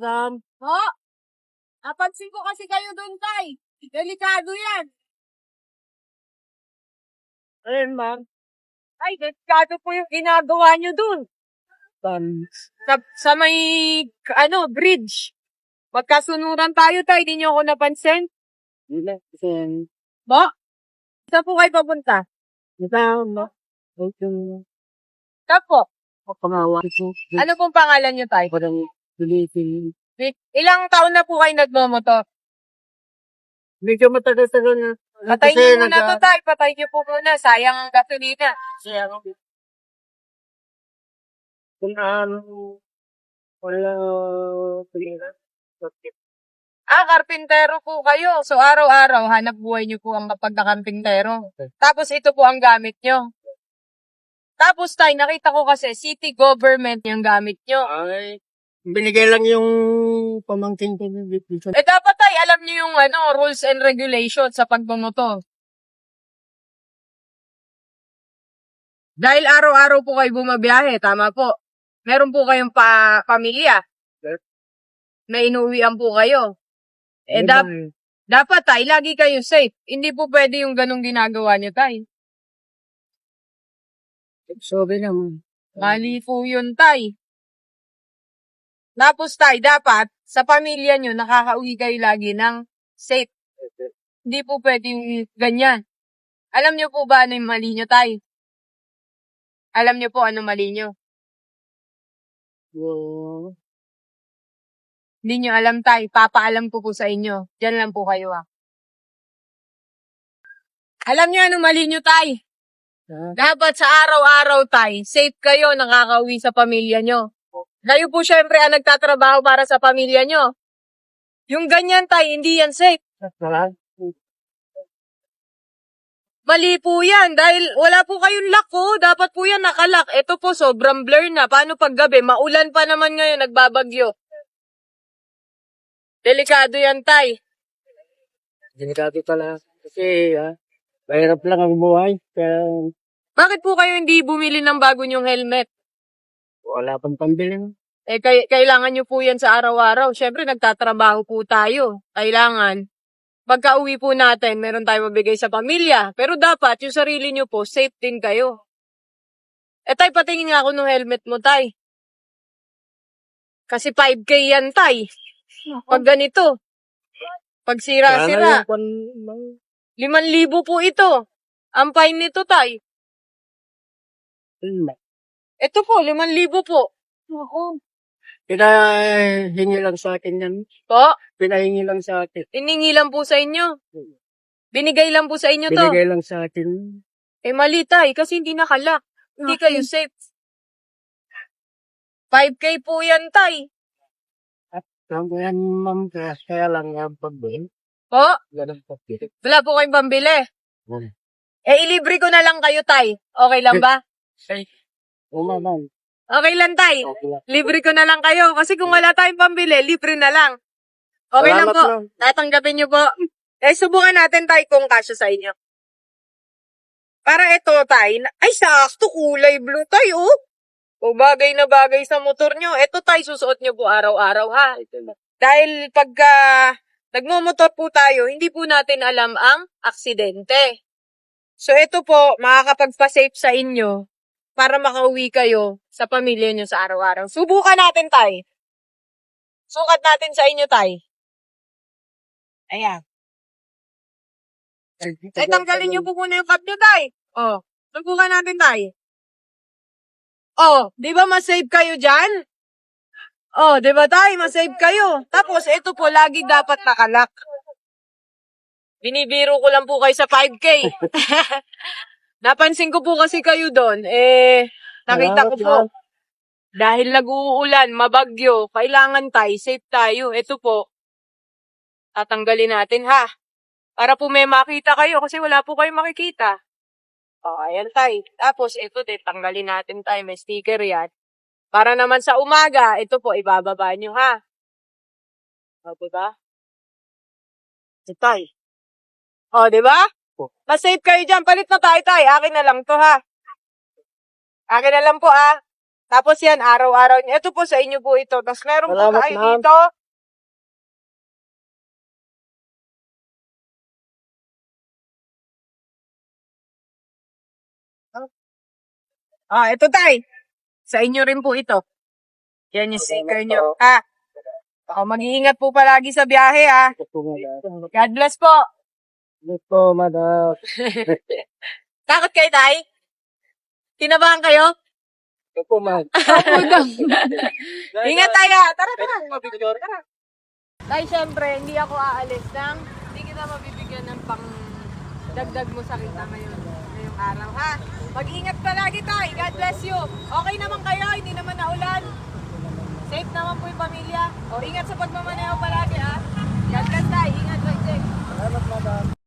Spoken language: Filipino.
ma'am. Ho? Napansin ko kasi kayo doon, tay. Delikado yan. Ayun, ma'am. Ay, delikado po yung ginagawa nyo doon. Sa may, bridge. Magkasunuran tayo, tay. Di nyo ako napansin? Hindi na. Kasi, Bo? Saan po kayo papunta? ma'am. Yung Saan po? pangalawa ko. Ano pong pangalan nyo, tay? Parang tulitin. Ilang taon na po kayo nagmomotor? Medyo matagal-tagal na. Patay niyo muna to, tay. Patay niyo po muna. Sayang ang gasolina. Kung ano, wala, Karpintero po kayo. So, araw-araw, hanap buhay niyo po ang pagkakarpintero. Tapos, ito po ang gamit niyo. Tapos, tay, nakita ko kasi, city government yung gamit niyo. ay, binigay lang yung pamangkin ko dito. Dapat, tay, alam niyo yung, rules and regulations sa pagbumotor. Dahil araw-araw po kayo bumabiyahe, tama po. Meron po kayong pamilya. Na inuwian po kayo. Dapat, tay, lagi kayo safe. Hindi po pwede yung ganong ginagawa niyo, tay. Sabi naman. Mali po yun, tay. Tapos, tay, dapat, sa pamilya nyo, nakakauwi kayo lagi ng safe. Hindi po pwede yung ganyan. Alam nyo po ba ano yung mali nyo, tay? Alam nyo po ano mali nyo? Hindi nyo alam, tay. Papaalam ko po sa inyo. Diyan lang po kayo, Alam nyo ano mali nyo, tay? Dapat sa araw-araw, tay, safe kayo, nakakauwi sa pamilya nyo. Kayo po syempre ang nagtatrabaho para sa pamilya nyo. Yung ganyan, tay, hindi yan safe. Mali po yan, dahil wala po kayong lock, Dapat po yan nakalock. Ito po, sobrang blur na. Paano pag gabi? Maulan pa naman ngayon, nagbabagyo. Delikado yan, tay. Delikado talaga. Kasi, mahirap lang ang buhay. Kaya, Bakit po kayo hindi bumili ng bago nyong helmet? wala pang pambili. Kailangan nyo po yan sa araw-araw. Syempre, nagtatrabaho po tayo. Kailangan. Pagka-uwi po natin, meron tayo mabigay sa pamilya. Pero dapat, yung sarili nyo po, safe din kayo. Tay, patingin nga ako ng helmet mo, tay. Kasi 5K yan, tay. Pag ganito. Pag sira-sira. 5,000 po ito. Ang fine nito, tay. Ito po, 5,000 po. Pinahingi lang sa akin yan. Po? Pinahingi lang sa akin. Iningi lang po sa inyo. Binigay lang po sa inyo to. Binigay lang sa akin. Mali, tay, kasi hindi nakalock. Hindi kayo safe. 5K po yan, tay. Yan, ma'am, kaya lang ang pambili. Po? Ganun pambili. Wala po kayong pambili. Ilibre ko na lang kayo, tay. Okay lang ba? Ma'am. Okay lang, tay. Libre ko na lang kayo. Kasi kung wala tayong pambili, libre na lang. Okay lang po. Tatanggapin nyo po. Subukan natin, tay, kung kasya sa inyo. Para ito, tay. Ay, sakto. Kulay blue, tay, O bagay na bagay sa motor nyo. Ito, tay, susuot nyo po araw-araw, ha? Dahil pagka nagmumotor po tayo, hindi po natin alam ang aksidente. So, ito po, makakapagpa-safe sa inyo para makauwi kayo sa pamilya nyo sa araw-araw. Subukan natin, tay. Sukat natin sa inyo, tay. Ayan. Tanggalin nyo po muna yung cup nyo, tay. Subukan natin, tay. Di ba mas-save kayo dyan? Di ba, tay? Mas-save kayo. Tapos, ito po, lagi dapat nakalock. Binibiro ko lang po kayo sa 5K. Napansin ko po kasi kayo doon. Nakita ko po. Dahil nag-uulan, mabagyo, kailangan tayo, safe tayo. Ito po, tatanggalin natin, ha? Para po may makita kayo kasi wala po kayo makikita. Ayan, tay. Tapos, ito din, tanggalin natin, tay. May sticker yan. Para naman sa umaga, ito po, ibababa nyo, ha? Diba? Ito, tay. Diba? Mas safe kayo dyan. Palit na tayo, tay. Akin na lang to, ha? Akin na lang po, ha? Tapos yan, araw-araw niyo. Ito po sa inyo po ito. Tapos meron po Salamat, tayo ma'am. dito. Ito tay. Sa inyo rin po ito. Yan yung sticker nyo. Mag-iingat po palagi sa biyahe, ha. Ito po, madam. God bless po. Ito po, madam. Takot kayo, tay? Kinabahan kayo? Ito po, ma'am. Ingat tayo. Tara. Tay, syempre, hindi ako aalis nang hindi kita mabibigyan ng pang dagdag mo sa kita ngayong araw, ha? Mag-ingat palagi, tay. God bless you. Okay naman kayo, hindi naman naulan. Safe naman po yung pamilya. O, ingat sa pagmamaneho